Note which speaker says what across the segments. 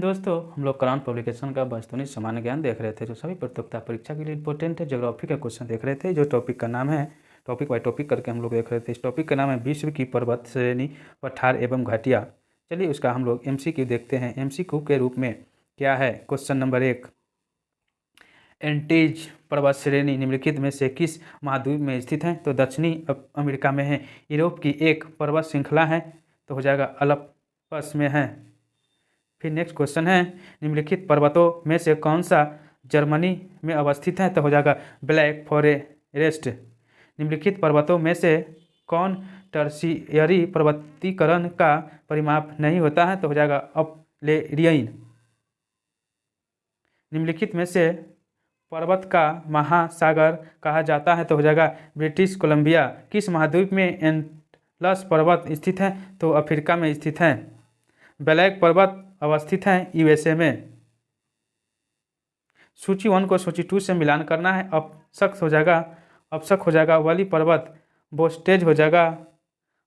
Speaker 1: दोस्तों, हम लोग करान पब्लिकेशन का वस्तुनिष्ठ सामान्य ज्ञान देख रहे थे, जो सभी प्रतियोगिता परीक्षा के लिए इंपॉर्टेंट है। ज्योग्राफी का क्वेश्चन देख रहे थे, जो टॉपिक का नाम है, टॉपिक बाय टॉपिक करके हम लोग देख रहे थे। इस टॉपिक का नाम है विश्व की पर्वत श्रेणी, पठार एवं घाटियाँ। चलिए उसका हम लोग MCQ देखते हैं। MCQ के रूप में क्या है। क्वेश्चन नंबर 1, एंटीज पर्वत श्रेणी निम्नलिखित में से किस महाद्वीप में स्थित है। तो दक्षिणी अमेरिका में है। यूरोप की एक पर्वत श्रृंखला है, तो हो जाएगा अल्प्स में है। फिर नेक्स्ट क्वेश्चन है, निम्नलिखित पर्वतों में से कौन सा जर्मनी में अवस्थित है। तो हो जाएगा ब्लैक फॉरेस्ट। निम्नलिखित पर्वतों में से कौन टर्शियरी पर्वतीकरण का परिमाप नहीं होता है। तो हो जाएगा अपलेरियन। निम्नलिखित में से पर्वत का महासागर कहा जाता है। तो हो जाएगा ब्रिटिश कोलंबिया। किस महाद्वीप में एटलस पर्वत स्थित है। तो अफ्रीका में स्थित है। ब्लैक पर्वत अवस्थित है USA में। सूची 1 को सूची 2 से मिलान करना है। अपसक हो जाएगा वली पर्वत, बोस्टेज हो जाएगा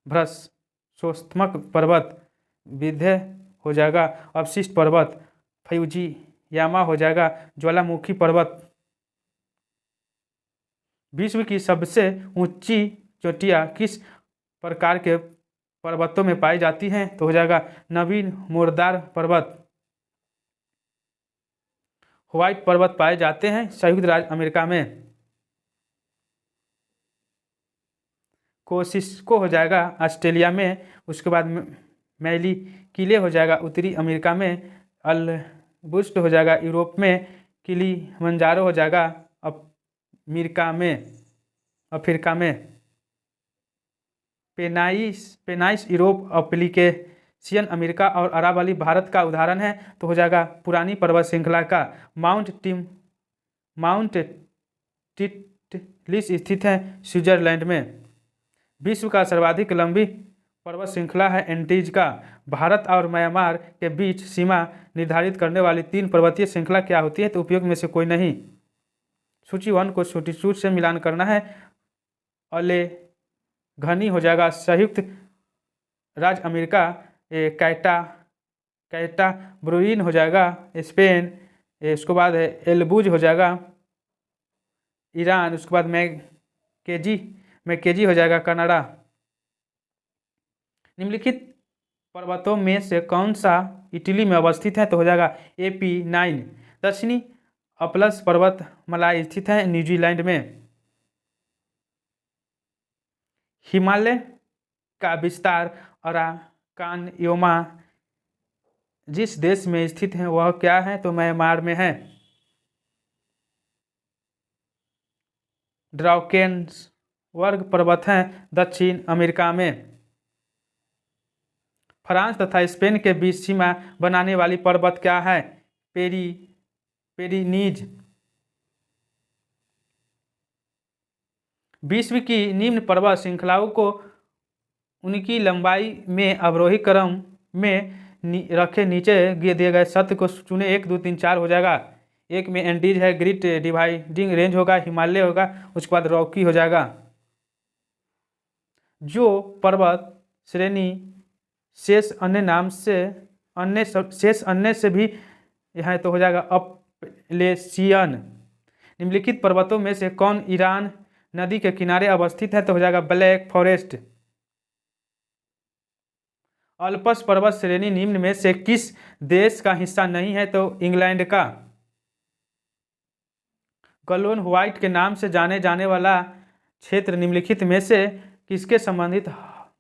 Speaker 1: भ्रष्टोत्मक पर्वत, विंध्य हो जाएगा अवशिष्ट पर्वत, फ्यूजियामा हो जाएगा ज्वालामुखी पर्वत। विश्व की सबसे ऊंची चोटियाँ किस प्रकार के पर्वतों में पाई जाती हैं। तो हो जाएगा नवीन मोरदार पर्वत। व्हाइट पर्वत पाए जाते हैं संयुक्त राज्य अमेरिका में। कोसिस्को हो जाएगा ऑस्ट्रेलिया में। उसके बाद मैली किले हो जाएगा उत्तरी अमेरिका में। अल्बुस्ट हो जाएगा यूरोप में। किलिमंजारो हो जाएगा अफ्रीका में। पेनाइस यूरोप, एप्लीकेशन अमेरिका और अरावली भारत का उदाहरण है। तो हो जाएगा पुरानी पर्वत श्रृंखला का माउंट टिटलिस स्थित है स्विट्जरलैंड में। विश्व का सर्वाधिक लंबी पर्वत श्रृंखला है एंटीज का। भारत और म्यांमार के बीच सीमा निर्धारित करने वाली 3 पर्वतीय श्रृंखला क्या होती है। तो उपयोग में से कोई नहीं। सूची 1 को सूची 2 से मिलान करना है। अलेघनी हो जाएगा संयुक्त राज्य अमेरिका। कैटा ब्रुइन हो जाएगा स्पेन। उसके बाद है एल्बुज हो जाएगा ईरान। उसके बाद मैकेजी हो जाएगा कनाडा। निम्नलिखित पर्वतों में से कौन सा इटली में अवस्थित है। तो हो जाएगा AP9। दक्षिणी अटलस पर्वत मलाय स्थित है न्यूजीलैंड में। हिमालय का विस्तार अराकानयोमा जिस देश में स्थित है वह क्या है। तो म्यांमार में है। ड्रॉकेन्सबर्ग पर्वत हैं दक्षिण अमेरिका में। फ्रांस तथा स्पेन के बीच सीमा बनाने वाली पर्वत क्या है। पेरिनीज। विश्व की निम्न पर्वत श्रृंखलाओं को उनकी लंबाई में अवरोही क्रम में रखे नीचे दिए गए सत्य को चुने। 1 2 3 4 हो जाएगा। एक में एंडीज है, ग्रेट डिवाइडिंग रेंज होगा, हिमालय होगा, उसके बाद रॉकी हो जाएगा। जो पर्वत श्रेणी शेष अन्य से भी है तो हो जाएगा अपलेशियन। निम्नलिखित पर्वतों में से कौन ईरान नदी के किनारे अवस्थित है। तो हो जाएगा ब्लैक फॉरेस्ट। अल्प्स पर्वत श्रेणी निम्न में से किस देश का हिस्सा नहीं है। तो इंग्लैंड का। गलोन व्हाइट के नाम से जाने जाने वाला क्षेत्र निम्नलिखित में से किसके संबंधित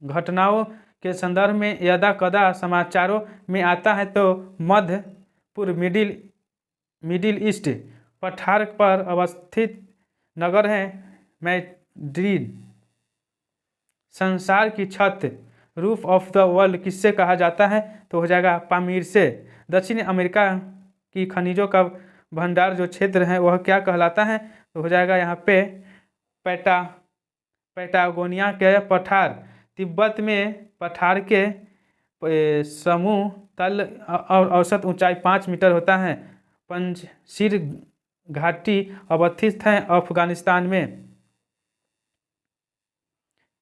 Speaker 1: घटनाओं के संदर्भ में यदा कदा समाचारों में आता है। तो मध्य पूर्व मिडिल ईस्ट। पठार पर अवस्थित नगर है मैड्रिड। संसार की छत रूफ ऑफ द वर्ल्ड किससे कहा जाता है। तो हो जाएगा पामीर से। दक्षिण अमेरिका की खनिजों का भंडार जो क्षेत्र है वह क्या कहलाता है। तो हो जाएगा यहाँ पे पैटागोनिया के पठार। तिब्बत में पठार के समूह तल और औसत ऊंचाई 5 मीटर होता है। पंजशीर घाटी अवस्थित है अफगानिस्तान में।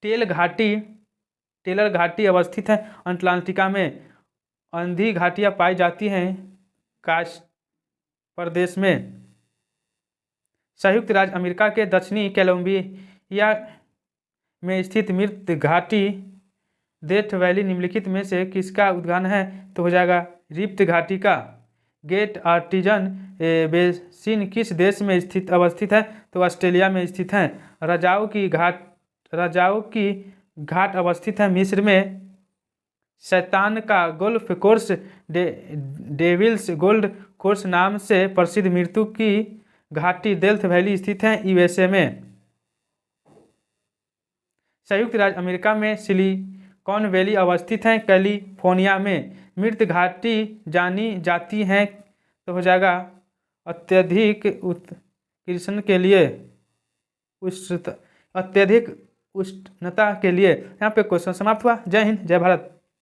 Speaker 1: टेलर घाटी अवस्थित है अटलांटिका में। अंधी घाटियाँ पाई जाती हैं कास्ट प्रदेश में। संयुक्त राज्य अमेरिका के दक्षिणी कोलंबिया में स्थित मृत घाटी डेथ वैली निम्नलिखित में से किसका उद्यान है? तो हो जाएगा रिफ्ट घाटी का। ग्रेट आर्टिजन बेसिन किस देश में अवस्थित है? तो ऑस्ट्रेलिया में स्थित है। रजाओं की घाट अवस्थित है मिस्र में। शैतान का golf course devil's gold course नाम से प्रसिद्ध मृत्यु की घाटी डेथ वैली स्थित है यूएसए में। संयुक्त राज्य अमेरिका में सिलिकॉन वैली अवस्थित है कैलिफोर्निया में। मृत घाटी जानी जाती है तो हो जाएगा अत्यधिक उत्कीर्षण के लिए, अत्यधिक उष्णता के लिए। यहाँ पे क्वेश्चन समाप्त हुआ। जय हिंद, जय भारत।